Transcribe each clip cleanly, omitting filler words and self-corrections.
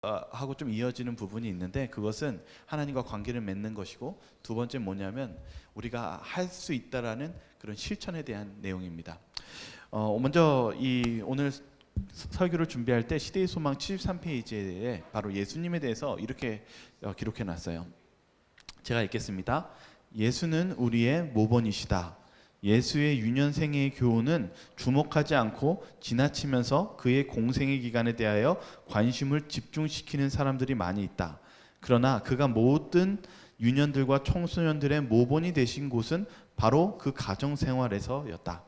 하고 좀 이어지는 부분이 있는데, 그것은 하나님과 관계를 맺는 것이고, 두 번째 뭐냐면 우리가 할 수 있다라는 그런 실천에 대한 내용입니다. 먼저 이 오늘 설교를 준비할 때 시대의 소망 73페이지에 바로 예수님에 대해서 이렇게 기록해 놨어요. 제가 읽겠습니다. 예수는 우리의 모본이시다. 예수의 유년생애의 교훈은 주목하지 않고 지나치면서 그의 공생의 기간에 대하여 관심을 집중시키는 사람들이 많이 있다. 그러나 그가 모든 유년들과 청소년들의 모본이 되신 곳은 바로 그 가정생활에서였다.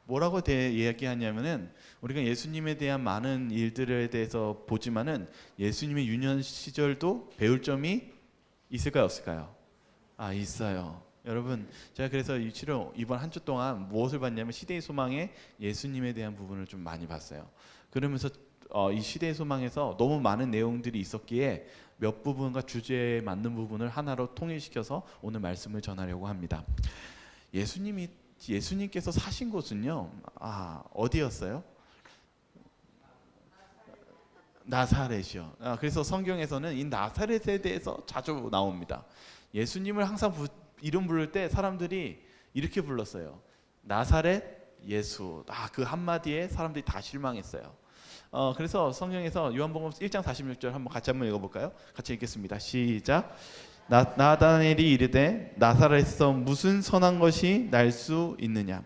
뭐라고 이야기하냐면은, 우리가 예수님에 대한 많은 일들에 대해서 보지만은 예수님의 유년 시절도 배울 점이 있을까요, 없을까요? 있어요. 여러분, 제가 그래서 이번 한 주 동안 무엇을 봤냐면 시대의 소망에 예수님에 대한 부분을 좀 많이 봤어요. 그러면서 이 시대의 소망에서 너무 많은 내용들이 있었기에 몇 부분과 주제에 맞는 부분을 하나로 통일시켜서 오늘 말씀을 전하려고 합니다. 예수님께서 사신 곳은요, 어디였어요? 나사렛이요. 그래서 성경에서는 이 나사렛에 대해서 자주 나옵니다. 예수님을 항상 이름 부를 때 사람들이 이렇게 불렀어요. 나사렛 예수. 그 한마디에 사람들이 다 실망했어요. 그래서 성경에서 요한복음 1장 46절 한번 읽어볼까요? 같이 읽겠습니다. 시작. 나다나엘이 이르되 나사렛에서 무슨 선한 것이 날 수 있느냐.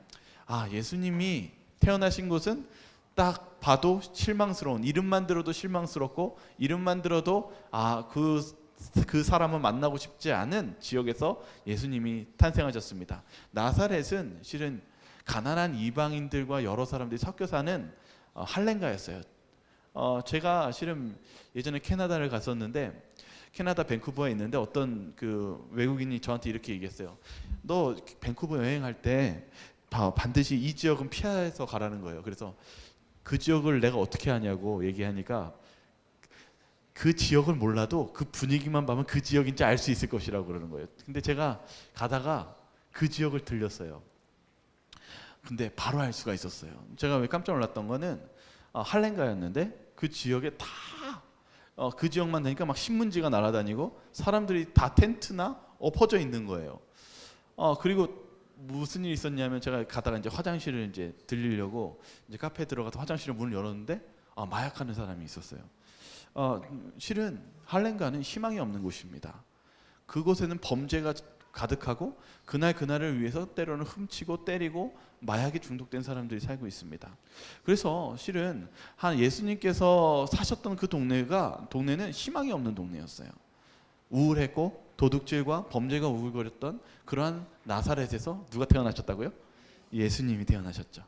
예수님이 태어나신 곳은 딱 봐도 실망스러운, 이름만 들어도 실망스럽고, 이름만 들어도 그 사람을 만나고 싶지 않은 지역에서 예수님이 탄생하셨습니다. 나사렛은 실은 가난한 이방인들과 여러 사람들이 섞여 사는 할렘가였어요. 제가 실은 예전에 캐나다를 갔었는데, 캐나다 밴쿠버에 있는데 어떤 그 외국인이 저한테 이렇게 얘기했어요. 너 밴쿠버 여행할 때 반드시 이 지역은 피해서 가라는 거예요. 그래서 그 지역을 내가 어떻게 하냐고 얘기하니까, 그 지역을 몰라도 그 분위기만 보면 그 지역인지 알 수 있을 것이라고 그러는 거예요. 근데 제가 가다가 그 지역을 들렸어요. 근데 바로 알 수가 있었어요. 제가 왜 깜짝 놀랐던 거는 할렘가였는데 그 지역에 그 지역만 되니까 막 신문지가 날아다니고 사람들이 다 텐트나 엎어져 있는 거예요. 그리고 무슨 일이 있었냐면, 제가 가다가 이제 화장실을 이제 들리려고 이제 카페에 들어가서 화장실을 문을 열었는데 마약하는 사람이 있었어요. 실은 할렘가는 희망이 없는 곳입니다. 그곳에는 범죄가 가득하고 그날을 위해서 때로는 훔치고 때리고 마약에 중독된 사람들이 살고 있습니다. 그래서 실은 예수님께서 사셨던 그 동네는 희망이 없는 동네였어요. 우울했고 도둑질과 범죄가 우글거렸던 그러한 나사렛에서 누가 태어나셨다고요? 예수님이 태어나셨죠.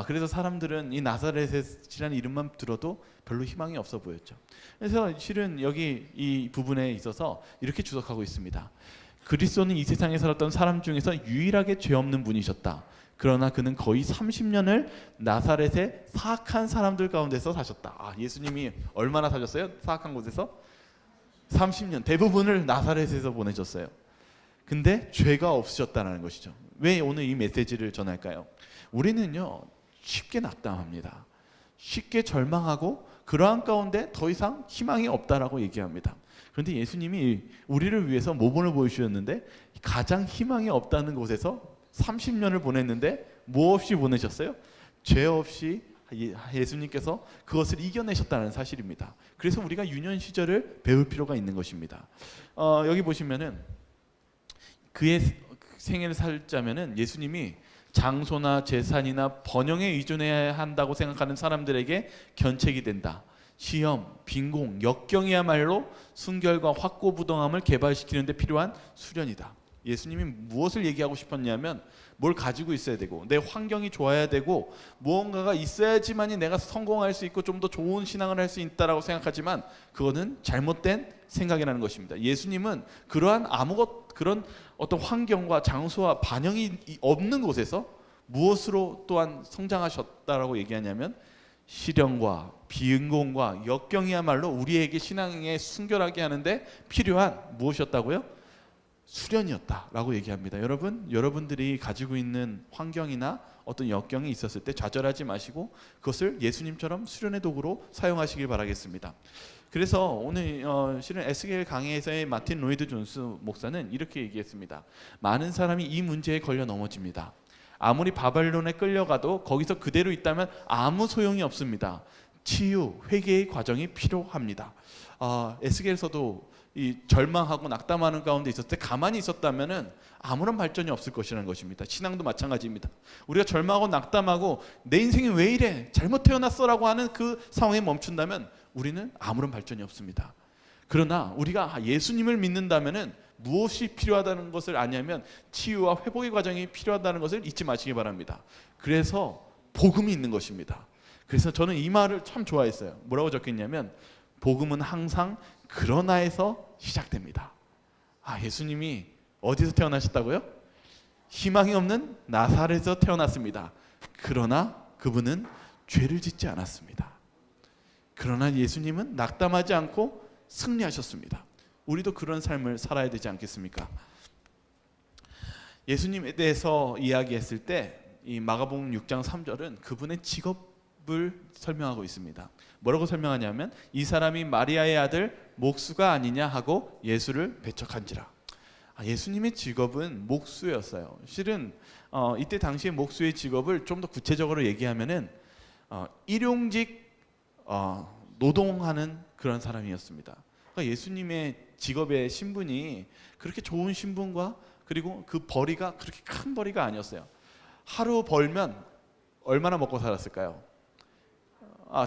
그래서 사람들은 이 나사렛이라는 이름만 들어도 별로 희망이 없어 보였죠. 그래서 실은 여기 이 부분에 있어서 이렇게 주석하고 있습니다. 그리스도는 이 세상에 살았던 사람 중에서 유일하게 죄 없는 분이셨다. 그러나 그는 거의 30년을 나사렛의 사악한 사람들 가운데서 사셨다. 예수님이 얼마나 사셨어요? 사악한 곳에서? 30년. 대부분을 나사렛에서 보내셨어요. 근데 죄가 없으셨다는 것이죠. 왜 오늘 이 메시지를 전할까요? 우리는요, 쉽게 낙담합니다. 쉽게 절망하고 그러한 가운데 더 이상 희망이 없다라고 얘기합니다. 그런데 예수님이 우리를 위해서 모본을 보여주셨는데, 가장 희망이 없다는 곳에서 30년을 보냈는데 뭐 없이 보내셨어요? 죄 없이 예수님께서 그것을 이겨내셨다는 사실입니다. 그래서 우리가 유년 시절을 배울 필요가 있는 것입니다. 여기 보시면은 그의 생애를 살자면은 예수님이 장소나 재산이나 번영에 의존해야 한다고 생각하는 사람들에게 견책이 된다. 시험, 빈공, 역경이야말로 순결과 확고부동함을 개발시키는 데 필요한 수련이다. 예수님이 무엇을 얘기하고 싶었냐면, 뭘 가지고 있어야 되고 내 환경이 좋아야 되고 무언가가 있어야지만이 내가 성공할 수 있고 좀 더 좋은 신앙을 할 수 있다라고 생각하지만, 그거는 잘못된 생각이라는 것입니다. 예수님은 그런 어떤 환경과 장소와 반영이 없는 곳에서 무엇으로 또한 성장하셨다라고 얘기하냐면, 시련과 빈곤과 역경이야말로 우리에게 신앙에 순결하게 하는데 필요한 무엇이었다고요? 수련이었다라고 얘기합니다. 여러분들이 가지고 있는 환경이나 어떤 역경이 있었을 때 좌절하지 마시고 그것을 예수님처럼 수련의 도구로 사용하시길 바라겠습니다. 그래서 오늘 실은 에스겔 강해에서의 마틴 로이드 존스 목사는 이렇게 얘기했습니다. 많은 사람이 이 문제에 걸려 넘어집니다. 아무리 바벨론에 끌려가도 거기서 그대로 있다면 아무 소용이 없습니다. 치유, 회개의 과정이 필요합니다. 에스겔에서도 이 절망하고 낙담하는 가운데 있었을 때 가만히 있었다면은 아무런 발전이 없을 것이라는 것입니다. 신앙도 마찬가지입니다. 우리가 절망하고 낙담하고 내 인생이 왜 이래? 잘못 태어났어라고 하는 그 상황에 멈춘다면 우리는 아무런 발전이 없습니다. 그러나 우리가 예수님을 믿는다면은 무엇이 필요하다는 것을 아냐면 치유와 회복의 과정이 필요하다는 것을 잊지 마시기 바랍니다. 그래서 복음이 있는 것입니다. 그래서 저는 이 말을 참 좋아했어요. 뭐라고 적혀있냐면 복음은 항상 그러나에서 시작됩니다. 예수님이 어디서 태어나셨다고요? 희망이 없는 나사렛에서 태어났습니다. 그러나 그분은 죄를 짓지 않았습니다. 그러나 예수님은 낙담하지 않고 승리하셨습니다. 우리도 그런 삶을 살아야 되지 않겠습니까? 예수님에 대해서 이야기했을 때 이 마가복음 6장 3절은 그분의 직업을 설명하고 있습니다. 뭐라고 설명하냐면 이 사람이 마리아의 아들 목수가 아니냐 하고 예수를 배척한지라. 예수님의 직업은 목수였어요. 실은 이때 당시에 목수의 직업을 좀 더 구체적으로 얘기하면은 일용직 노동하는 그런 사람이었습니다. 그러니까 예수님의 직업의 신분이 그렇게 좋은 신분과 그리고 그 벌이가 그렇게 큰 벌이가 아니었어요. 하루 벌면 얼마나 먹고 살았을까요?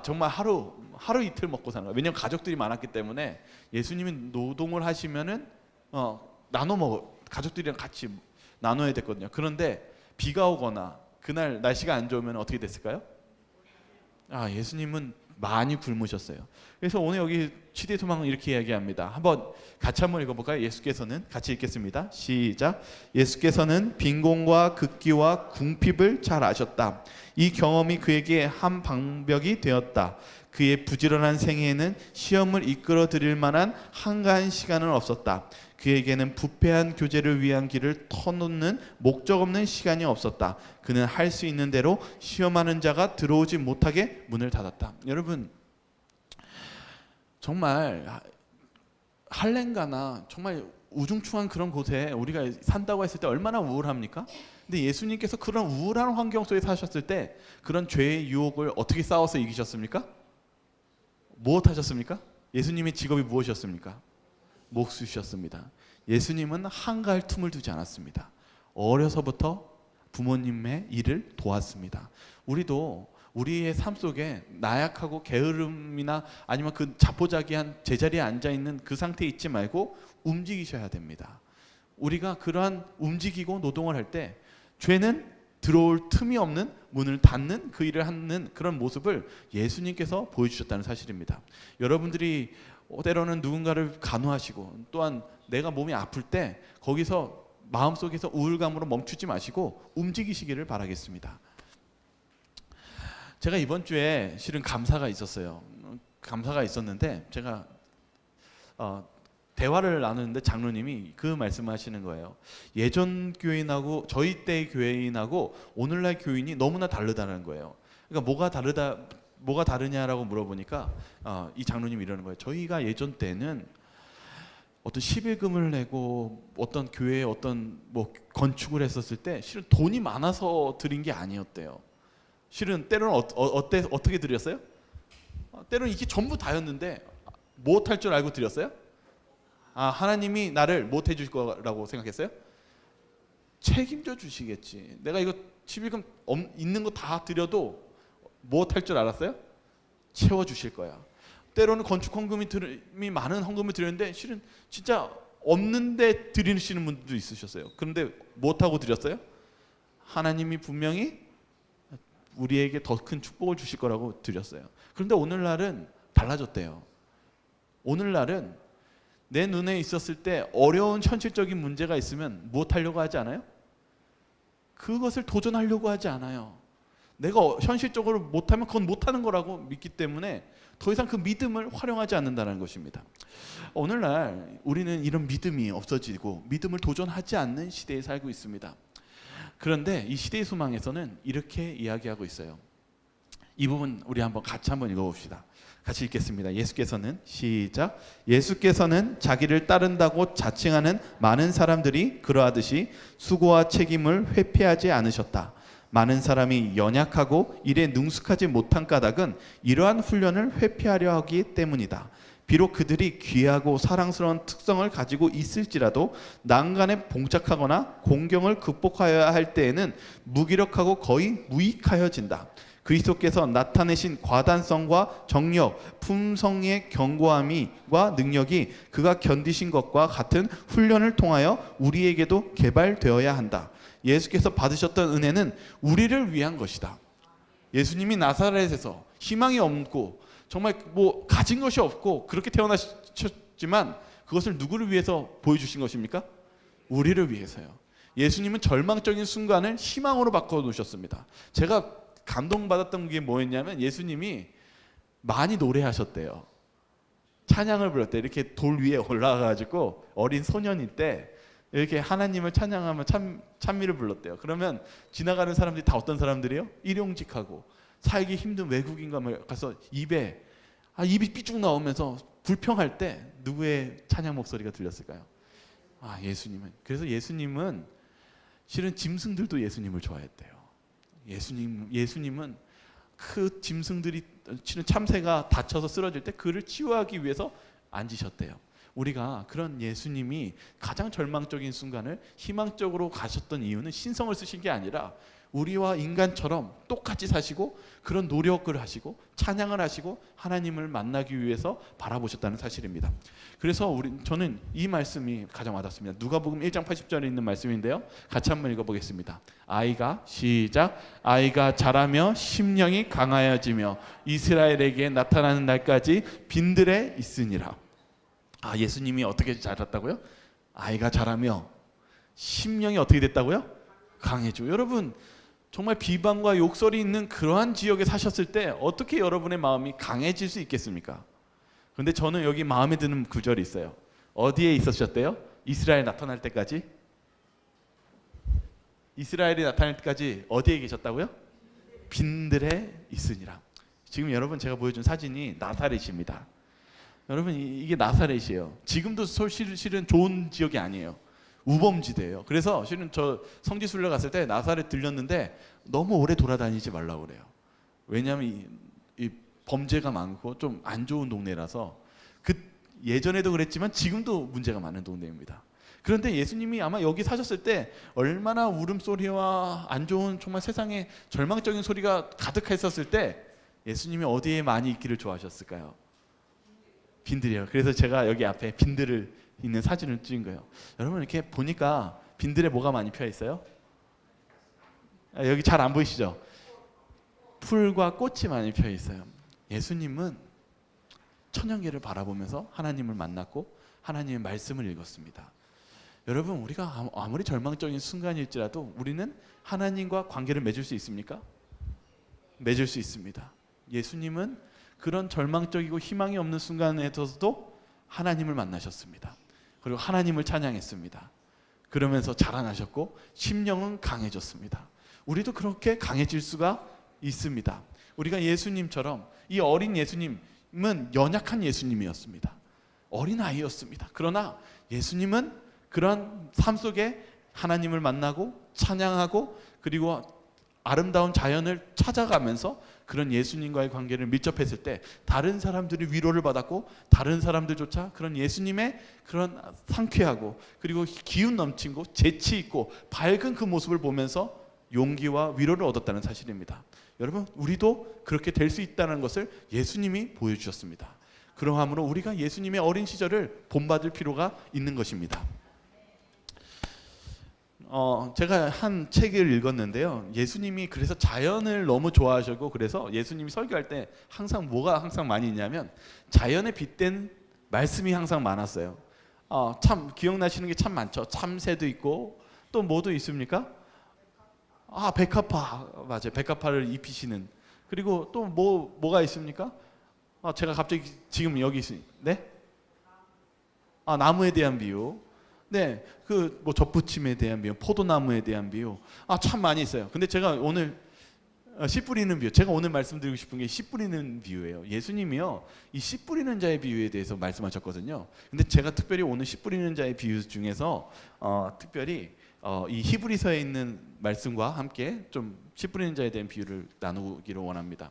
정말 하루 이틀 먹고 사는 거예요. 왜냐하면 가족들이 많았기 때문에 예수님이 노동을 하시면은 나눠 먹어 가족들이랑 같이 나눠야 됐거든요. 그런데 비가 오거나 그날 날씨가 안 좋으면 어떻게 됐을까요? 예수님은 많이 굶으셨어요. 그래서 오늘 여기 시대의 소망은 이렇게 이야기합니다. 같이 한번 읽어볼까요? 예수께서는 같이 읽겠습니다. 시작. 예수께서는 빈곤과 극기와 궁핍을 잘 아셨다. 이 경험이 그에게 한 방벽이 되었다. 그의 부지런한 생애에는 시험을 이끌어 드릴 만한 한가한 시간은 없었다. 그에게는 부패한 교제를 위한 길을 터놓는 목적 없는 시간이 없었다. 그는 할 수 있는 대로 시험하는 자가 들어오지 못하게 문을 닫았다. 여러분, 정말 할렘가나 정말 우중충한 그런 곳에 우리가 산다고 했을 때 얼마나 우울합니까? 근데 예수님께서 그런 우울한 환경 속에 사셨을 때 그런 죄의 유혹을 어떻게 싸워서 이기셨습니까? 무엇 하셨습니까? 예수님의 직업이 무엇이었습니까? 목수셨습니다. 예수님은 한가할 틈을 두지 않았습니다. 어려서부터 부모님의 일을 도왔습니다. 우리도 우리의 삶 속에 나약하고 게으름이나 아니면 그 자포자기한 제자리에 앉아있는 그 상태에 있지 말고 움직이셔야 됩니다. 우리가 그러한 움직이고 노동을 할 때 죄는 들어올 틈이 없는 문을 닫는 그 일을 하는 그런 모습을 예수님께서 보여주셨다는 사실입니다. 여러분들이 때로는 누군가를 간호하시고 또한 내가 몸이 아플 때 거기서 마음속에서 우울감으로 멈추지 마시고 움직이시기를 바라겠습니다. 제가 이번 주에 실은 감사가 있었어요. 감사가 있었는데 제가 대화를 나누는데 장로님이 그 말씀하시는 거예요. 예전 교인하고 저희 때 교인하고 오늘날 교인이 너무나 다르다는 거예요. 그러니까 뭐가 다르냐라고 물어보니까 이 장로님이 이러는 거예요. 저희가 예전 때는 어떤 11금을 내고 어떤 교회에 어떤 건축을 했었을 때 실은 돈이 많아서 드린 게 아니었대요. 실은 때로는 어떻게 드렸어요? 때로는 이게 전부 다였는데 못할 줄 알고 드렸어요? 하나님이 나를 못 해줄 거라고 생각했어요? 책임져 주시겠지. 내가 이거 11금 있는 거 다 드려도 못할 줄 알았어요? 채워 주실 거야. 때로는 건축 헌금이 많은 헌금을 드렸는데 실은 진짜 없는데 드리시는 분들도 있으셨어요. 그런데 못하고 드렸어요? 하나님이 분명히 우리에게 더 큰 축복을 주실 거라고 드렸어요. 그런데 오늘날은 달라졌대요. 오늘날은 내 눈에 있었을 때 어려운 현실적인 문제가 있으면 못하려고 하지 않아요? 그것을 도전하려고 하지 않아요. 내가 현실적으로 못하면 그건 못하는 거라고 믿기 때문에 더 이상 그 믿음을 활용하지 않는다는 것입니다. 오늘날 우리는 이런 믿음이 없어지고 믿음을 도전하지 않는 시대에 살고 있습니다. 그런데 이 시대의 소망에서는 이렇게 이야기하고 있어요. 이 부분 우리 같이 한번 읽어봅시다. 같이 읽겠습니다. 예수께서는 시작. 예수께서는 자기를 따른다고 자칭하는 많은 사람들이 그러하듯이 수고와 책임을 회피하지 않으셨다. 많은 사람이 연약하고 일에 능숙하지 못한 까닭은 이러한 훈련을 회피하려 하기 때문이다. 비록 그들이 귀하고 사랑스러운 특성을 가지고 있을지라도 난간에 봉착하거나 공경을 극복하여야 할 때에는 무기력하고 거의 무익하여진다. 그리스도께서 나타내신 과단성과 정력, 품성의 견고함과 능력이 그가 견디신 것과 같은 훈련을 통하여 우리에게도 개발되어야 한다. 예수께서 받으셨던 은혜는 우리를 위한 것이다. 예수님이 나사렛에서 희망이 없고 정말 뭐 가진 것이 없고 그렇게 태어나셨지만 그것을 누구를 위해서 보여주신 것입니까? 우리를 위해서요. 예수님은 절망적인 순간을 희망으로 바꿔놓으셨습니다. 제가 감동받았던 게 뭐였냐면 예수님이 많이 노래하셨대요. 찬양을 불렀대요. 이렇게 돌 위에 올라가가지고 어린 소년일 때 이렇게 하나님을 찬양하며 찬미를 불렀대요. 그러면 지나가는 사람들이 다 어떤 사람들이요? 일용직하고 살기 힘든 외국인과 가서 입이 삐쭉 나오면서 불평할 때 누구의 찬양 목소리가 들렸을까요? 예수님은. 그래서 예수님은 실은 짐승들도 예수님을 좋아했대요. 예수님은 그 짐승들이 치는 참새가 다쳐서 쓰러질 때 그를 치유하기 위해서 앉으셨대요. 우리가 그런 예수님이 가장 절망적인 순간을 희망적으로 가셨던 이유는 신성을 쓰신 게 아니라 우리와 인간처럼 똑같이 사시고 그런 노력을 하시고 찬양을 하시고 하나님을 만나기 위해서 바라보셨다는 사실입니다. 그래서 저는 이 말씀이 가장 와닿습니다. 누가복음 1장 80절에 있는 말씀인데요. 같이 한번 읽어보겠습니다. 시작. 아이가 자라며 심령이 강하여지며 이스라엘에게 나타나는 날까지 빈들에 있으니라. 예수님이 어떻게 자랐다고요? 아이가 자라며 심령이 어떻게 됐다고요? 강해지고. 여러분 정말 비방과 욕설이 있는 그러한 지역에 사셨을 때 어떻게 여러분의 마음이 강해질 수 있겠습니까? 그런데 저는 여기 마음에 드는 구절이 있어요. 어디에 있으셨대요? 이스라엘 나타날 때까지? 이스라엘이 나타날 때까지 어디에 계셨다고요? 빈들에 있으니라. 지금 여러분 제가 보여준 사진이 나사렛입니다. 여러분 이게 나사렛이에요. 지금도 실은 좋은 지역이 아니에요. 우범지대예요. 그래서 실은 저 성지순례 갔을 때 나사렛 들렸는데 너무 오래 돌아다니지 말라고 그래요. 왜냐하면 이 범죄가 많고 좀 안 좋은 동네라서 예전에도 그랬지만 지금도 문제가 많은 동네입니다. 그런데 예수님이 아마 여기 사셨을 때 얼마나 울음소리와 안 좋은 정말 세상에 절망적인 소리가 가득했었을 때 예수님이 어디에 많이 있기를 좋아하셨을까요? 빈들이에요. 그래서 제가 여기 앞에 빈들을 있는 사진을 찍은 거예요. 여러분 이렇게 보니까 빈들에 뭐가 많이 펴 있어요? 여기 잘 안 보이시죠? 풀과 꽃이 많이 펴 있어요. 예수님은 천연계를 바라보면서 하나님을 만났고 하나님의 말씀을 읽었습니다. 여러분 우리가 아무리 절망적인 순간일지라도 우리는 하나님과 관계를 맺을 수 있습니까? 맺을 수 있습니다. 예수님은 그런 절망적이고 희망이 없는 순간에서도 하나님을 만나셨습니다. 그리고 하나님을 찬양했습니다. 그러면서 자라나셨고 심령은 강해졌습니다. 우리도 그렇게 강해질 수가 있습니다. 우리가 예수님처럼 이 어린 예수님은 연약한 예수님이었습니다. 어린아이였습니다. 그러나 예수님은 그런 삶 속에 하나님을 만나고 찬양하고 그리고 아름다운 자연을 찾아가면서 그런 예수님과의 관계를 밀접했을 때 다른 사람들이 위로를 받았고 다른 사람들조차 그런 예수님의 그런 상쾌하고 그리고 기운 넘치고 재치 있고 밝은 그 모습을 보면서 용기와 위로를 얻었다는 사실입니다. 여러분 우리도 그렇게 될 수 있다는 것을 예수님이 보여주셨습니다. 그러므로 우리가 예수님의 어린 시절을 본받을 필요가 있는 것입니다. 제가 한 책을 읽었는데요. 예수님이 그래서 자연을 너무 좋아하시고 그래서 예수님이 설교할 때 뭐가 항상 많이 있냐면 자연에 빗댄 말씀이 항상 많았어요. 참 기억나시는 게 참 많죠. 참새도 있고 또 뭐도 있습니까? 백합화 맞아요. 백합화를 입히시는 그리고 또 뭐가 있습니까? 제가 갑자기 지금 여기 있으니 네? 나무에 대한 비유. 네, 젖부침에 대한 비유, 포도나무에 대한 비유, 참 많이 있어요. 근데 제가 오늘 씨 뿌리는 비유. 제가 오늘 말씀드리고 싶은 게 씨 뿌리는 비유예요. 예수님이요, 이 씨 뿌리는 자의 비유에 대해서 말씀하셨거든요. 근데 제가 특별히 오늘 씨 뿌리는 자의 비유 중에서 특별히 이 히브리서에 있는 말씀과 함께 좀 씨 뿌리는 자에 대한 비유를 나누기를 원합니다.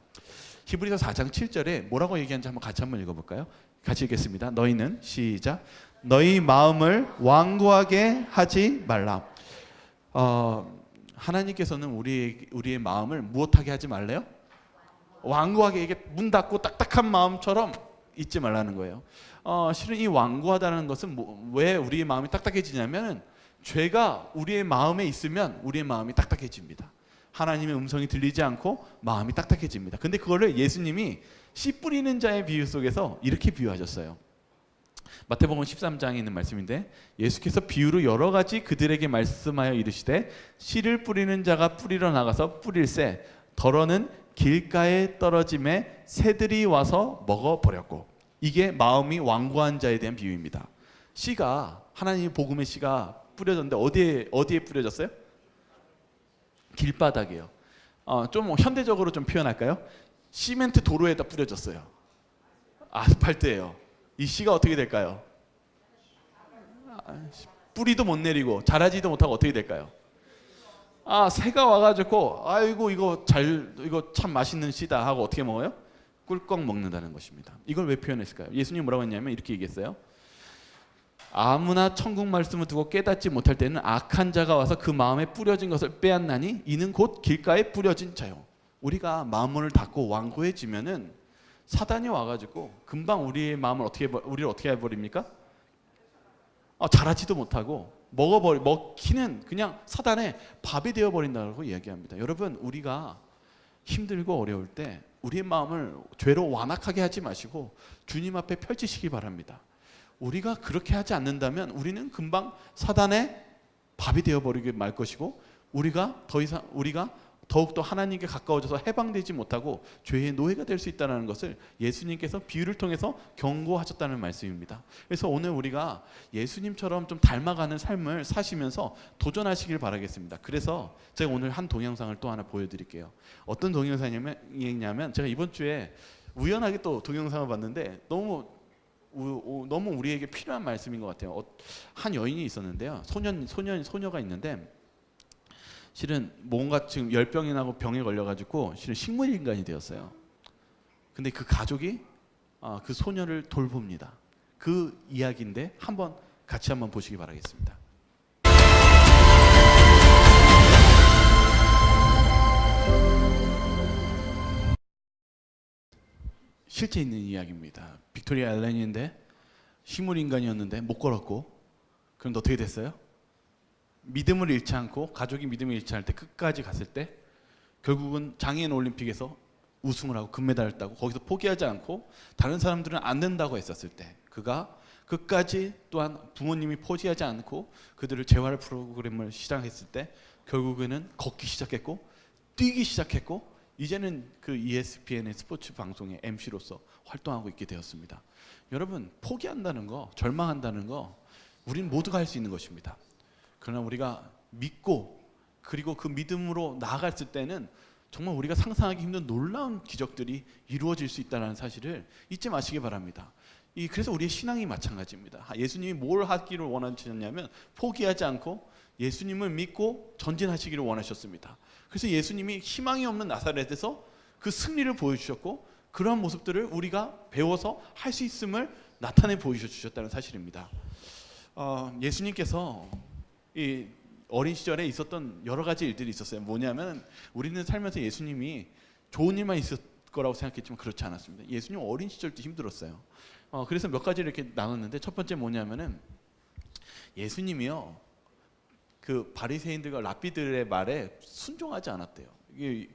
히브리서 4장 7절에 뭐라고 얘기하는지 같이 한번 읽어볼까요? 같이 읽겠습니다. 너희는 시작. 너희 마음을 완고하게 하지 말라. 하나님께서는 우리의 마음을 무엇하게 하지 말래요? 완고하게, 이게 문 닫고 딱딱한 마음처럼 있지 말라는 거예요. 실은 이 완고하다는 것은 왜 우리의 마음이 딱딱해지냐면, 죄가 우리의 마음에 있으면 우리의 마음이 딱딱해집니다. 하나님의 음성이 들리지 않고 마음이 딱딱해집니다. 근데 그거를 예수님이 씨 뿌리는 자의 비유 속에서 이렇게 비유하셨어요. 마태복음 13장에 있는 말씀인데, 예수께서 비유로 여러 가지 그들에게 말씀하여 이르시되, 씨를 뿌리는 자가 뿌리러 나가서 뿌릴새 덜어는 길가에 떨어짐에 새들이 와서 먹어버렸고. 이게 마음이 완고한 자에 대한 비유입니다. 씨가, 하나님의 복음의 씨가 뿌려졌는데 어디에 뿌려졌어요? 길바닥이에요. 좀 현대적으로 좀 표현할까요? 시멘트 도로에다 뿌려졌어요. 아스팔트예요. 이 씨가 어떻게 될까요? 뿌리도 못 내리고 자라지도 못하고 어떻게 될까요? 새가 와가지고 아이고 이거 참 맛있는 씨다 하고 어떻게 먹어요? 꿀꺽 먹는다는 것입니다. 이걸 왜 표현했을까요? 예수님 뭐라고 했냐면 이렇게 얘기했어요. 아무나 천국 말씀을 두고 깨닫지 못할 때는 악한 자가 와서 그 마음에 뿌려진 것을 빼앗나니 이는 곧 길가에 뿌려진 자요. 우리가 마음을 닫고 완고해지면은 사단이 와가지고 금방 우리의 마음을 우리를 어떻게 해버립니까? 자라지도 못하고 먹기는 그냥 사단의 밥이 되어버린다고 이야기합니다. 여러분, 우리가 힘들고 어려울 때 우리의 마음을 죄로 완악하게 하지 마시고 주님 앞에 펼치시기 바랍니다. 우리가 그렇게 하지 않는다면 우리는 금방 사단의 밥이 되어버리게 말 것이고, 우리가 더욱더 하나님께 가까워져서 해방되지 못하고 죄의 노예가 될 수 있다는 것을 예수님께서 비유를 통해서 경고하셨다는 말씀입니다. 그래서 오늘 우리가 예수님처럼 좀 닮아가는 삶을 사시면서 도전하시길 바라겠습니다. 그래서 제가 오늘 한 동영상을 또 하나 보여드릴게요. 어떤 동영상이냐면, 제가 이번 주에 우연하게 또 동영상을 봤는데 너무 우리에게 필요한 말씀인 것 같아요. 한 여인이 있었는데요. 소녀가 있는데, 실은 뭔가 지금 열병이 나고 병에 걸려가지고 실은 식물인간이 되었어요. 근데 그 가족이 그 소녀를 돌봅니다. 그 이야기인데 같이 한번 보시기 바라겠습니다. 실제 있는 이야기입니다. 빅토리아 앨런인데 식물인간이었는데 못 걸었고, 그럼 어떻게 됐어요? 믿음을 잃지 않고, 가족이 믿음을 잃지 않을 때 끝까지 갔을 때 결국은 장애인 올림픽에서 우승을 하고 금메달을 따고, 거기서 포기하지 않고 다른 사람들은 안 된다고 했었을 때 그가 끝까지, 또한 부모님이 포기하지 않고 그들을 재활 프로그램을 시작했을 때 결국에는 걷기 시작했고 뛰기 시작했고, 이제는 그 ESPN의 스포츠 방송의 MC로서 활동하고 있게 되었습니다. 여러분, 포기한다는 거, 절망한다는 거 우리는 모두가 할 수 있는 것입니다. 그러나 우리가 믿고 그리고 그 믿음으로 나아갔을 때는 정말 우리가 상상하기 힘든 놀라운 기적들이 이루어질 수 있다는 사실을 잊지 마시기 바랍니다. 그래서 우리의 신앙이 마찬가지입니다. 예수님이 뭘 하기를 원하셨냐면 포기하지 않고 예수님을 믿고 전진하시기를 원하셨습니다. 그래서 예수님이 희망이 없는 나사렛에서 그 승리를 보여주셨고, 그러한 모습들을 우리가 배워서 할 수 있음을 나타내 보여주셨다는 사실입니다. 예수님께서 이 어린 시절에 있었던 여러 가지 일들이 있었어요. 뭐냐면, 우리는 살면서 예수님이 좋은 일만 있을 거라고 생각했지만 그렇지 않았습니다. 예수님 어린 시절도 힘들었어요. 그래서 몇 가지를 이렇게 나눴는데, 첫 번째 뭐냐면은 예수님이요, 그 바리새인들과 랍비들의 말에 순종하지 않았대요.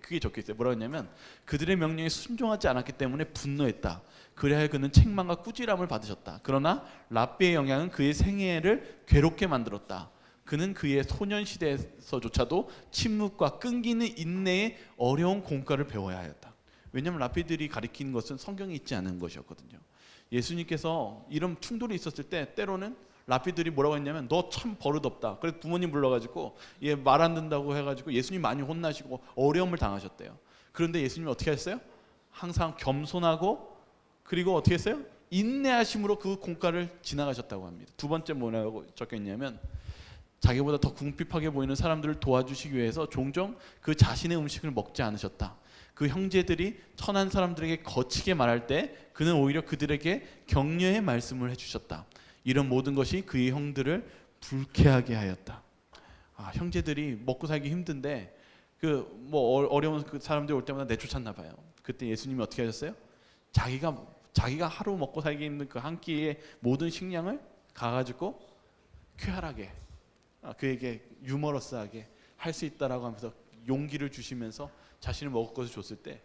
그게 적혀 있어요. 뭐라고 했냐면, 그들의 명령에 순종하지 않았기 때문에 분노했다. 그래야 그는 책망과 꾸지람을 받으셨다. 그러나 랍비의 영향은 그의 생애를 괴롭게 만들었다. 그는 그의 소년 시대에서조차도 침묵과 끈기는 인내의 어려운 공과를 배워야 하였다. 왜냐하면 랍비들이 가리킨 것은 성경에 있지 않은 것이었거든요. 예수님께서 이런 충돌이 있었을 때 때로는 랍비들이 뭐라고 했냐면, 너 참 버릇없다. 그래서 부모님 불러가지고 얘 말 안 듣는다고 해가지고 예수님 많이 혼나시고 어려움을 당하셨대요. 그런데 예수님이 어떻게 하셨어요? 항상 겸손하고 그리고 어떻게 했어요? 인내하심으로 그 공가를 지나가셨다고 합니다. 두 번째 뭐라고 적혀 있냐면 자기보다 더 궁핍하게 보이는 사람들을 도와주시기 위해서 종종 그 자신의 음식을 먹지 않으셨다. 그 형제들이 천한 사람들에게 거치게 말할 때 그는 오히려 그들에게 격려의 말씀을 해주셨다. 이런 모든 것이 그의 형들을 불쾌하게 하였다. 형제들이 먹고 살기 힘든데 그 뭐 어려운 그 사람들이 올 때마다 내쫓았나 봐요. 그때 예수님이 어떻게 하셨어요? 자기가 하루 먹고 살기 힘든 그 한 끼의 모든 식량을 가가지고 쾌활하게 그에게 유머러스하게 할 수 있다라고 하면서 용기를 주시면서 자신을 먹을 것을 줬을 때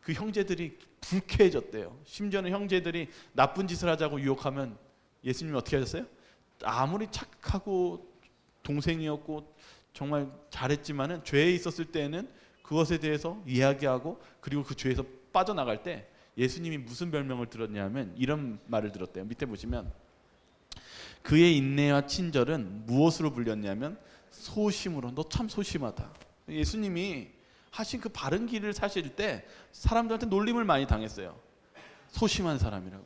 그 형제들이 불쾌해졌대요. 심지어는 형제들이 나쁜 짓을 하자고 유혹하면 예수님이 어떻게 하셨어요? 아무리 착하고 동생이었고 정말 잘했지만은 죄에 있었을 때는 그것에 대해서 이야기하고 그리고 그 죄에서 빠져나갈 때 예수님이 무슨 별명을 들었냐면 이런 말을 들었대요. 밑에 보시면 그의 인내와 친절은 무엇으로 불렸냐면 소심으로. 너 참 소심하다. 예수님이 하신 그 바른 길을 사실 때 사람들한테 놀림을 많이 당했어요. 소심한 사람이라고.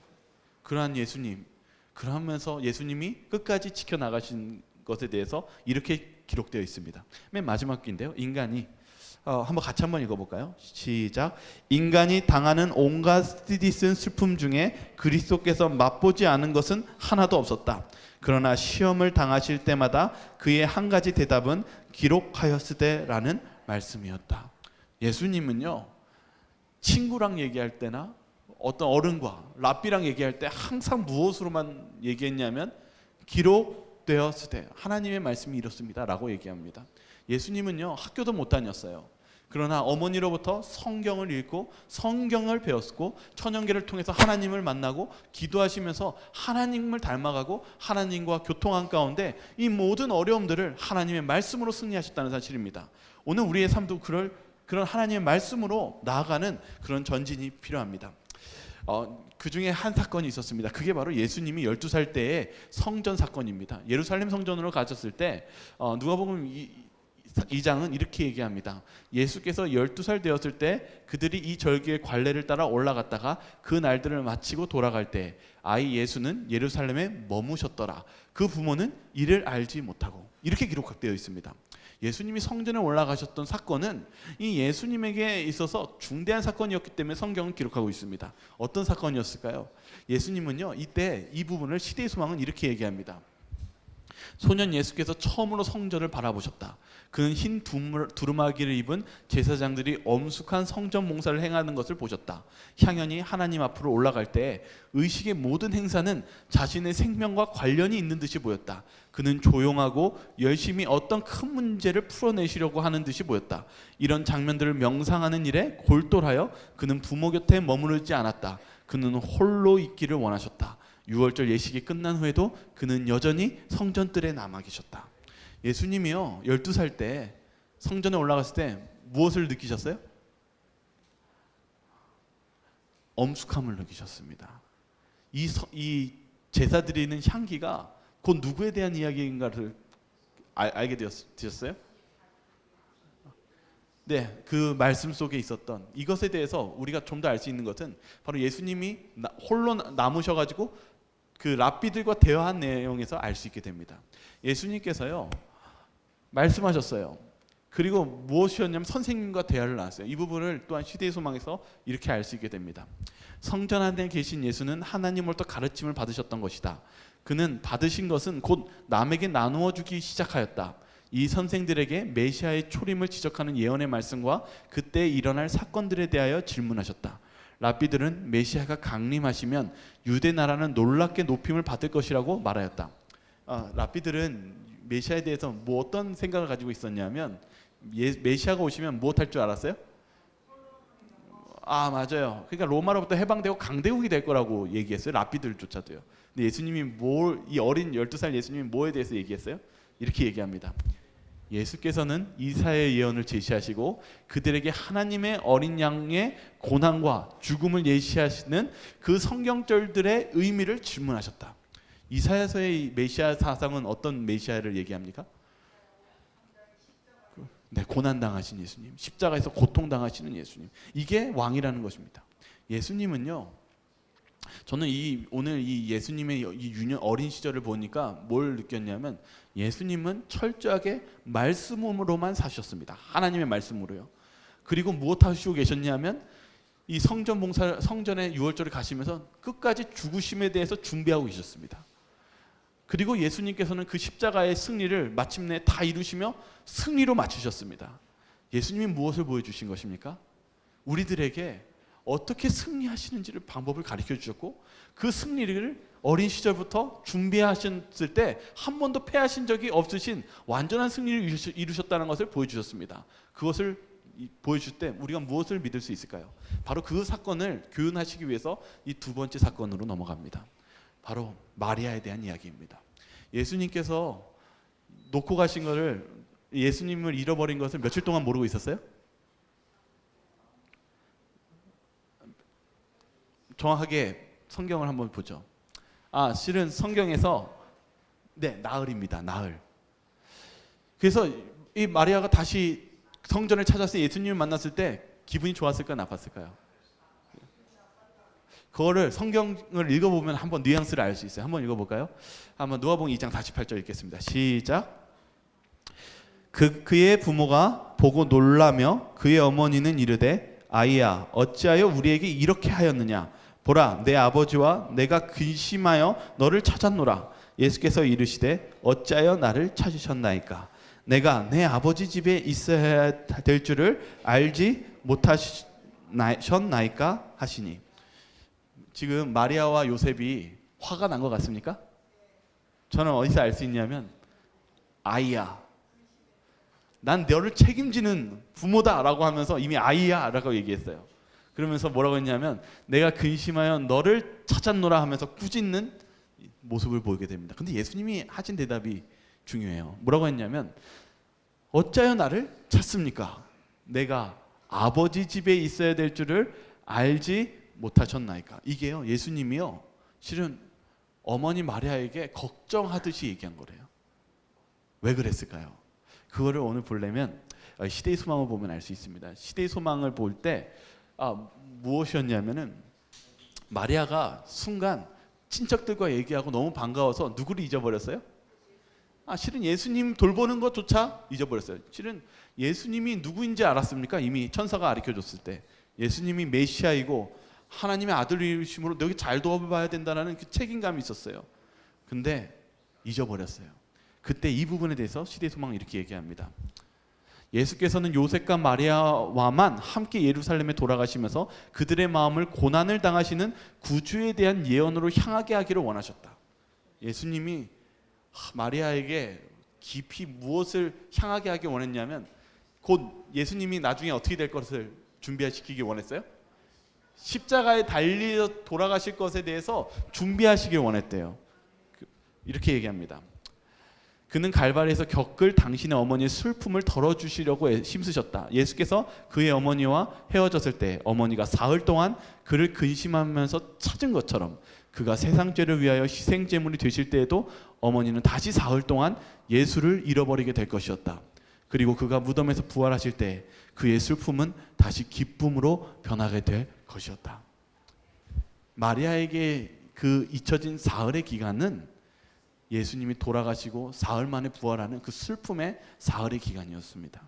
그러한 예수님, 그러면서 예수님이 끝까지 지켜나가신 것에 대해서 이렇게 기록되어 있습니다. 맨 마지막 기인데요. 인간이 한번 읽어볼까요? 시작. 인간이 당하는 온갖 쓰디쓴 슬픔 중에 그리스도께서 맛보지 않은 것은 하나도 없었다. 그러나 시험을 당하실 때마다 그의 한 가지 대답은 기록하였으되라는 말씀이었다. 예수님은요, 친구랑 얘기할 때나 어떤 어른과 랍비랑 얘기할 때 항상 무엇으로만 얘기했냐면 기록되었으되, 하나님의 말씀이 이렇습니다 라고 얘기합니다. 예수님은요, 학교도 못 다녔어요. 그러나 어머니로부터 성경을 읽고 성경을 배웠고 천연계를 통해서 하나님을 만나고 기도하시면서 하나님을 닮아가고 하나님과 교통한 가운데 이 모든 어려움들을 하나님의 말씀으로 승리하셨다는 사실입니다. 오늘 우리의 삶도 그런 하나님의 말씀으로 나아가는 그런 전진이 필요합니다. 그 중에 한 사건이 있었습니다. 그게 바로 예수님이 12살 때의 성전 사건입니다. 예루살렘 성전으로 가셨을 때 누가복음 2장은 이렇게 얘기합니다. 예수께서 12살 되었을 때 그들이 이 절기의 관례를 따라 올라갔다가 그 날들을 마치고 돌아갈 때 아이 예수는 예루살렘에 머무셨더라. 그 부모는 이를 알지 못하고. 이렇게 기록되어 있습니다. 예수님이 성전에 올라가셨던 사건은 이 예수님에게 있어서 중대한 사건이었기 때문에 성경은 기록하고 있습니다. 어떤 사건이었을까요? 예수님은요, 이때 이 부분을 시대의 소망은 이렇게 얘기합니다. 소년 예수께서 처음으로 성전을 바라보셨다. 그는 흰 두루마기를 입은 제사장들이 엄숙한 성전 봉사를 행하는 것을 보셨다. 향연이 하나님 앞으로 올라갈 때 의식의 모든 행사는 자신의 생명과 관련이 있는 듯이 보였다. 그는 조용하고 열심히 어떤 큰 문제를 풀어내시려고 하는 듯이 보였다. 이런 장면들을 명상하는 일에 골똘하여 그는 부모 곁에 머무르지 않았다. 그는 홀로 있기를 원하셨다. 6월절 예식이 끝난 후에도 그는 여전히 성전뜰에 남아 계셨다. 예수님이요, 12살 때 성전에 올라갔을 때 무엇을 느끼셨어요? 엄숙함을 느끼셨습니다. 이 제사 드리는 향기가 곧 누구에 대한 이야기인가를 알게 되셨어요? 네, 그 말씀 속에 있었던 이것에 대해서 우리가 좀 더 알 수 있는 것은 바로 예수님이 홀로 남으셔가지고 그 랍비들과 대화한 내용에서 알 수 있게 됩니다. 예수님께서요, 말씀하셨어요. 그리고 무엇이었냐면 선생님과 대화를 나눴어요. 이 부분을 또한 시대의 소망에서 이렇게 알 수 있게 됩니다. 성전 안에 계신 예수는 하나님으로부터 가르침을 받으셨던 것이다. 그는 받으신 것은 곧 남에게 나누어 주기 시작하였다. 이 선생들에게 메시아의 초림을 지적하는 예언의 말씀과 그때 일어날 사건들에 대하여 질문하셨다. 랍비들은 메시아가 강림하시면 유대 나라는 놀랍게 높임을 받을 것이라고 말하였다. 랍비들은 메시아에 대해서 뭐 어떤 생각을 가지고 있었냐면 메시아가 오시면 무엇 할 줄 알았어요? 맞아요. 그러니까 로마로부터 해방되고 강대국이 될 거라고 얘기했어요. 랍비들조차도요. 근데 예수님이 이 어린 12살 예수님이 뭐에 대해서 얘기했어요? 이렇게 얘기합니다. 예수께서는 이사야의 예언을 제시하시고 그들에게 하나님의 어린 양의 고난과 죽음을 예시하시는 그 성경절들의 의미를 질문하셨다. 이사야서의 메시아 사상은 어떤 메시아를 얘기합니까? 네, 고난 당하신 예수님, 십자가에서 고통 당하시는 예수님, 이게 왕이라는 것입니다. 예수님은요, 저는 오늘 이 예수님의 이 유년 어린 시절을 보니까 뭘 느꼈냐면, 예수님은 철저하게 말씀으로만 사셨습니다. 하나님의 말씀으로요. 그리고 무엇 하시고 계셨냐면, 이 성전의 유월절을 가시면서 끝까지 죽으심에 대해서 준비하고 계셨습니다. 그리고 예수님께서는 그 십자가의 승리를 마침내 다 이루시며 승리로 마치셨습니다. 예수님이 무엇을 보여주신 것입니까? 우리들에게 어떻게 승리하시는지를 방법을 가르쳐 주셨고, 그 승리를 어린 시절부터 준비하셨을 때 한 번도 패하신 적이 없으신 완전한 승리를 이루셨다는 것을 보여주셨습니다. 그것을 보여줄 때 우리가 무엇을 믿을 수 있을까요? 바로 그 사건을 교훈하시기 위해서 이 두 번째 사건으로 넘어갑니다. 바로 마리아에 대한 이야기입니다. 예수님께서 놓고 가신 것을, 예수님을 잃어버린 것을 며칠 동안 모르고 있었어요? 정확하게 성경을 한번 보죠. 실은 성경에서 나흘입니다. 나흘. 그래서 이 마리아가 다시 성전을 찾아서 예수님을 만났을 때 기분이 좋았을까요? 나빴을까요? 그거를 성경을 읽어보면 한번 뉘앙스를 알 수 있어요. 한번 읽어볼까요? 한번 누가복음 2장 48절 읽겠습니다. 시작. 그의 부모가 보고 놀라며 그의 어머니는 이르되, 아이야, 어찌하여 우리에게 이렇게 하였느냐? 보라, 내 아버지와 내가 근심하여 너를 찾았노라. 예수께서 이르시되, 어찌하여 나를 찾으셨나이까? 내가 내 아버지 집에 있어야 될 줄을 알지 못하셨나이까? 하시니. 지금 마리아와 요셉이 화가 난 것 같습니까? 저는 어디서 알 수 있냐면, 아이야, 난 너를 책임지는 부모다라고 하면서 이미 아이야 라고 얘기했어요. 그러면서 뭐라고 했냐면, 내가 근심하여 너를 찾았노라 하면서 꾸짖는 모습을 보이게 됩니다. 근데 예수님이 하신 대답이 중요해요. 뭐라고 했냐면, 어찌하여 나를 찾습니까? 내가 아버지 집에 있어야 될 줄을 알지 못하셨나이까? 이게요, 예수님이요, 실은 어머니 마리아에게 걱정하듯이 얘기한 거래요. 왜 그랬을까요? 그거를 오늘 보려면 시대의 소망을 보면 알 수 있습니다. 시대의 소망을 볼 때 무엇이었냐면은, 마리아가 순간 친척들과 얘기하고 너무 반가워서 누구를 잊어버렸어요? 실은 예수님 돌보는 것조차 잊어버렸어요. 실은 예수님이 누구인지 알았습니까? 이미 천사가 가르쳐줬을 때 예수님이 메시아이고 하나님의 아들이심으로 너희 잘 도와봐야 된다는 그 책임감이 있었어요. 근데 잊어버렸어요. 그때 이 부분에 대해서 시대의 소망은 이렇게 얘기합니다. 예수께서는 요셉과 마리아와만 함께 예루살렘에 돌아가시면서 그들의 마음을 고난을 당하시는 구주에 대한 예언으로 향하게 하기를 원하셨다. 예수님이 마리아에게 깊이 무엇을 향하게 하기 원했냐면, 곧 예수님이 나중에 어떻게 될 것을 준비시키기 원했어요? 십자가에 달려 돌아가실 것에 대해서 준비하시길 원했대요. 이렇게 얘기합니다. 그는 갈바리에서 겪을 당신의 어머니의 슬픔을 덜어주시려고 힘쓰셨다. 예수께서 그의 어머니와 헤어졌을 때 어머니가 사흘 동안 그를 근심하면서 찾은 것처럼 그가 세상 죄를 위하여 희생제물이 되실 때에도 어머니는 다시 사흘 동안 예수를 잃어버리게 될 것이었다. 그리고 그가 무덤에서 부활하실 때 그의 슬픔은 다시 기쁨으로 변하게 될 것이었다. 마리아에게 그 잊혀진 사흘의 기간은 예수님이 돌아가시고 사흘 만에 부활하는 그 슬픔의 사흘의 기간이었습니다.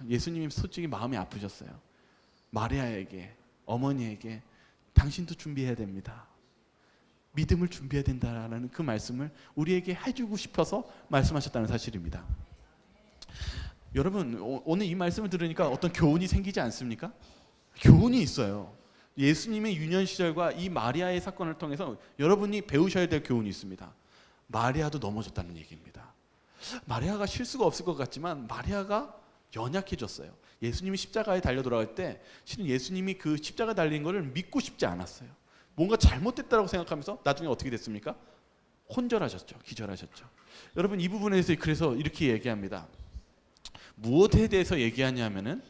예수님이 솔직히 마음이 아프셨어요. 마리아에게, 어머니에게 당신도 준비해야 됩니다. 믿음을 준비해야 된다라는 그 말씀을 우리에게 해주고 싶어서 말씀하셨다는 사실입니다. 여러분, 오늘 이 말씀을 들으니까 어떤 교훈이 생기지 않습니까? 교훈이 있어요. 예수님의 유년 시절과 이 마리아의 사건을 통해서 여러분이 배우셔야 될 교훈이 있습니다. 마리아도 넘어졌다는 얘기입니다. 마리아가 실수가 없을 것 같지만 마리아가 연약해졌어요. 예수님이 십자가에 달려 돌아갈 때 실은 예수님이 그 십자가에 달린 것을 믿고 싶지 않았어요. 뭔가 잘못됐다고 생각하면서 나중에 어떻게 됐습니까? 혼절하셨죠. 기절하셨죠. 여러분, 이 부분에서 그래서 이렇게 얘기합니다. 무엇에 대해서 얘기하냐면은,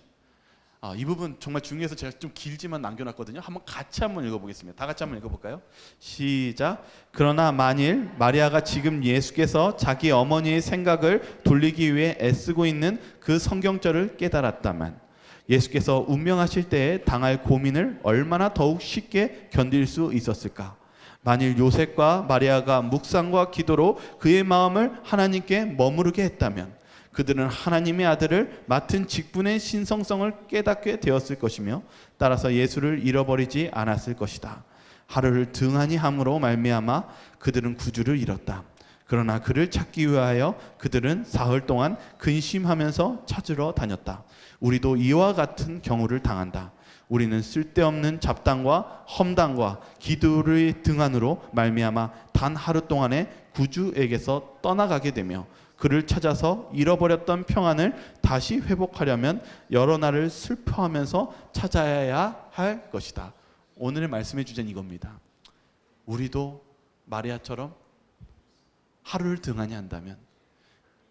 이 부분 정말 중요해서 제가 좀 길지만 남겨놨거든요. 한번 읽어보겠습니다. 다 같이 한번 읽어볼까요? 시작. 그러나 만일 마리아가 지금 예수께서 자기 어머니의 생각을 돌리기 위해 애쓰고 있는 그 성경절을 깨달았다면 예수께서 운명하실 때에 당할 고민을 얼마나 더욱 쉽게 견딜 수 있었을까? 만일 요셉과 마리아가 묵상과 기도로 그의 마음을 하나님께 머무르게 했다면 그들은 하나님의 아들을 맡은 직분의 신성성을 깨닫게 되었을 것이며 따라서 예수를 잃어버리지 않았을 것이다. 하루를 등한히 함으로 말미암아 그들은 구주를 잃었다. 그러나 그를 찾기 위하여 그들은 사흘 동안 근심하면서 찾으러 다녔다. 우리도 이와 같은 경우를 당한다. 우리는 쓸데없는 잡담과 험담과 기도의 등한으로 말미암아 단 하루 동안에 구주에게서 떠나가게 되며 그를 찾아서 잃어버렸던 평안을 다시 회복하려면 여러 날을 슬퍼하면서 찾아야 할 것이다. 오늘의 말씀의 주제는 이겁니다. 우리도 마리아처럼 하루를 등한히 한다면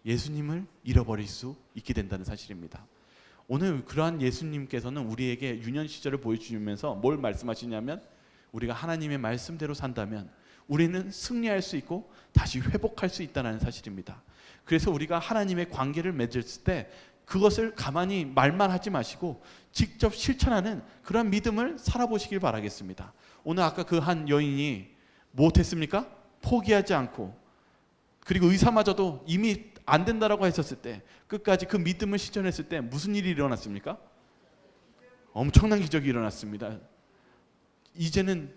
예수님을 잃어버릴 수 있게 된다는 사실입니다. 오늘 그러한 예수님께서는 우리에게 유년 시절을 보여주면서 뭘 말씀하시냐면 우리가 하나님의 말씀대로 산다면 우리는 승리할 수 있고 다시 회복할 수 있다는 사실입니다. 그래서 우리가 하나님의 관계를 맺을 때 그것을 가만히 말만 하지 마시고 직접 실천하는 그런 믿음을 살아보시길 바라겠습니다. 오늘 아까 그 한 여인이 무엇했습니까? 포기하지 않고, 그리고 의사마저도 이미 안 된다라고 했었을 때 끝까지 그 믿음을 실천했을 때 무슨 일이 일어났습니까? 엄청난 기적이 일어났습니다. 이제는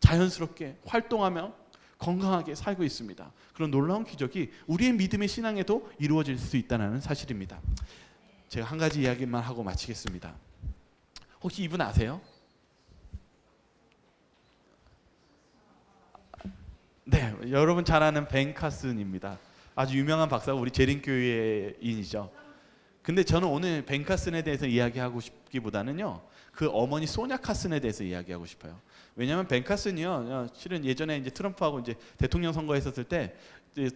자연스럽게 활동하며 건강하게 살고 있습니다. 그런 놀라운 기적이 우리의 믿음의 신앙에도 이루어질 수 있다는 사실입니다. 제가 한 가지 이야기만 하고 마치겠습니다. 혹시 이분 아세요? 네, 여러분 잘 아는 벤 카슨입니다. 아주 유명한 박사가 우리 재림교회인이죠. 근데 저는 오늘 벤 카슨에 대해서 이야기하고 싶기보다는요, 그 어머니 소냐 카슨에 대해서 이야기하고 싶어요. 왜냐하면 벤 카슨이요, 실은 예전에 이제 트럼프하고 이제 대통령 선거했었을 때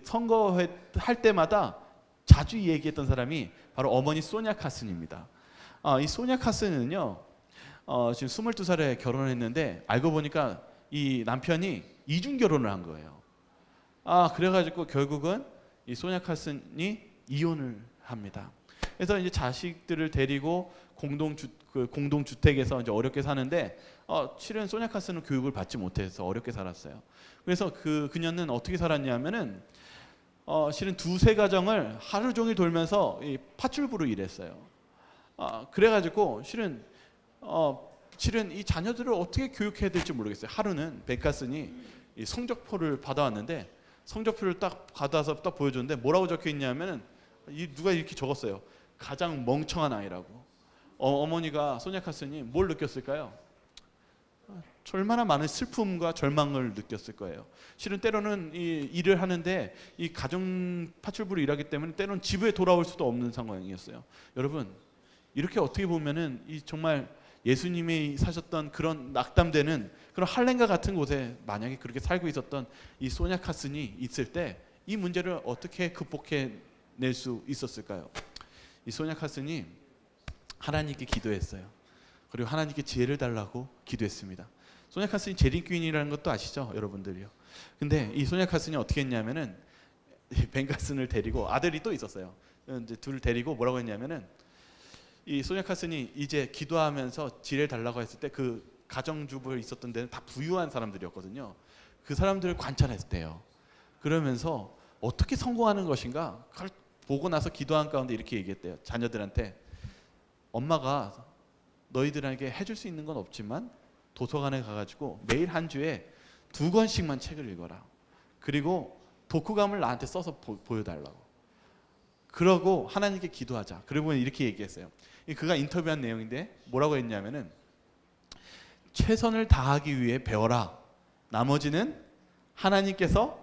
선거할 때마다 자주 얘기했던 사람이 바로 어머니 소냐 카슨입니다. 이 소냐 카슨은요, 지금 22살에 결혼했는데 알고 보니까 이 남편이 이중 결혼을 한 거예요. 그래가지고 결국은 이 소냐 카슨이 이혼을 합니다. 그래서 이제 자식들을 데리고 공동주택에서 이제 어렵게 사는데 실은 소냐 카슨은 교육을 받지 못해서 어렵게 살았어요. 그래서 그녀는 어떻게 살았냐면은 실은 두세 가정을 하루 종일 돌면서 이 파출부로 일했어요. 그래가지고 실은 이 자녀들을 어떻게 교육해야 될지 모르겠어요. 하루는 벤 카슨이 이 성적표를 받아왔는데 성적표를 딱 받아서 딱 보여줬는데 뭐라고 적혀 있냐면은 누가 이렇게 적었어요. 가장 멍청한 아이라고. 어머니가 소냐 카슨이 뭘 느꼈을까요? 얼마나 많은 슬픔과 절망을 느꼈을 거예요. 실은 때로는 이 일을 하는데 이 가정 파출부로 일하기 때문에 때로는 집에 돌아올 수도 없는 상황이었어요. 여러분, 이렇게 어떻게 보면은 이 정말 예수님이 사셨던 그런 낙담되는 그런 할렘과 같은 곳에 만약에 그렇게 살고 있었던 이 소냐 카슨이 있을 때 이 문제를 어떻게 극복해낼 수 있었을까요? 이 소냐 카슨이 하나님께 기도했어요. 그리고 하나님께 지혜를 달라고 기도했습니다. 소냐 카슨이 재림교인이라는 것도 아시죠, 여러분들이요. 근데 이 소냐 카슨이 어떻게 했냐면은 벤 카슨을 데리고, 아들이 또 있었어요. 이제 둘을 데리고 뭐라고 했냐면은 이 소냐 카슨이 이제 기도하면서 지혜를 달라고 했을 때 그 가정주부에 있었던 데는 다 부유한 사람들이었거든요. 그 사람들을 관찰했대요. 그러면서 어떻게 성공하는 것인가 그걸 보고 나서 기도한 가운데 이렇게 얘기했대요. 자녀들한테, 엄마가 너희들에게 해줄 수 있는 건 없지만 도서관에 가가지고 매일 한 주에 2권씩만 책을 읽어라. 그리고 독후감을 나한테 써서 보여달라고. 그러고 하나님께 기도하자. 그리고 이렇게 얘기했어요. 그가 인터뷰한 내용인데 뭐라고 했냐면은 최선을 다하기 위해 배워라. 나머지는 하나님께서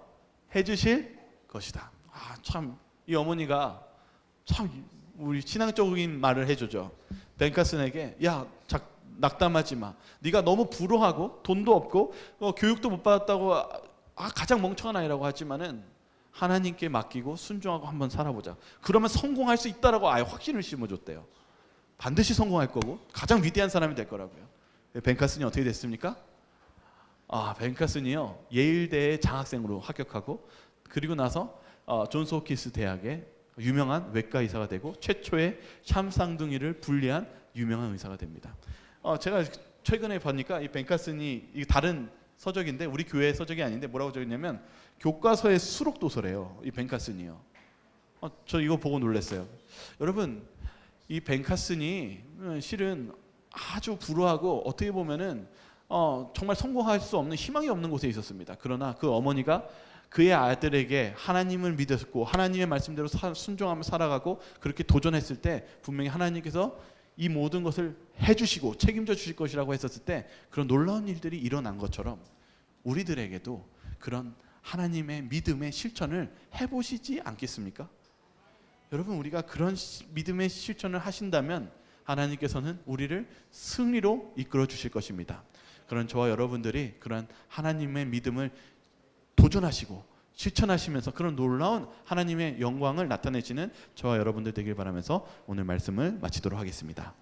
해주실 것이다. 참 이 어머니가 참 우리 신앙적인 말을 해주죠. 벤 카슨에게 낙담하지 마. 네가 너무 불우하고 돈도 없고 교육도 못 받았다고 가장 멍청한 아이라고 하지만은 하나님께 맡기고 순종하고 한번 살아보자. 그러면 성공할 수 있다라고 아예 확신을 심어줬대요. 반드시 성공할 거고 가장 위대한 사람이 될 거라고요. 벤 카슨이 어떻게 됐습니까? 벤 카슨이요, 예일대의 장학생으로 합격하고 그리고 나서 존스 홉킨스 대학의 유명한 외과 의사가 되고 최초의 샴쌍둥이를 분리한 유명한 의사가 됩니다. 제가 최근에 보니까 이 벤 카슨이, 이 다른 서적인데 우리 교회 서적이 아닌데 뭐라고 적었냐면 교과서의 수록 도서래요. 이 벤 카슨이요. 저 이거 보고 놀랐어요. 여러분, 이 벤 카슨이 실은 아주 불우하고 어떻게 보면은 정말 성공할 수 없는, 희망이 없는 곳에 있었습니다. 그러나 그 어머니가 그의 아들에게 하나님을 믿었고 하나님의 말씀대로 순종하며 살아가고 그렇게 도전했을 때 분명히 하나님께서 이 모든 것을 해주시고 책임져 주실 것이라고 했었을 때 그런 놀라운 일들이 일어난 것처럼 우리들에게도 그런 하나님의 믿음의 실천을 해보시지 않겠습니까? 여러분, 우리가 그런 믿음의 실천을 하신다면 하나님께서는 우리를 승리로 이끌어 주실 것입니다. 그런 저와 여러분들이 그런 하나님의 믿음을 도전하시고 실천하시면서 그런 놀라운 하나님의 영광을 나타내시는 저와 여러분들 되길 바라면서 오늘 말씀을 마치도록 하겠습니다.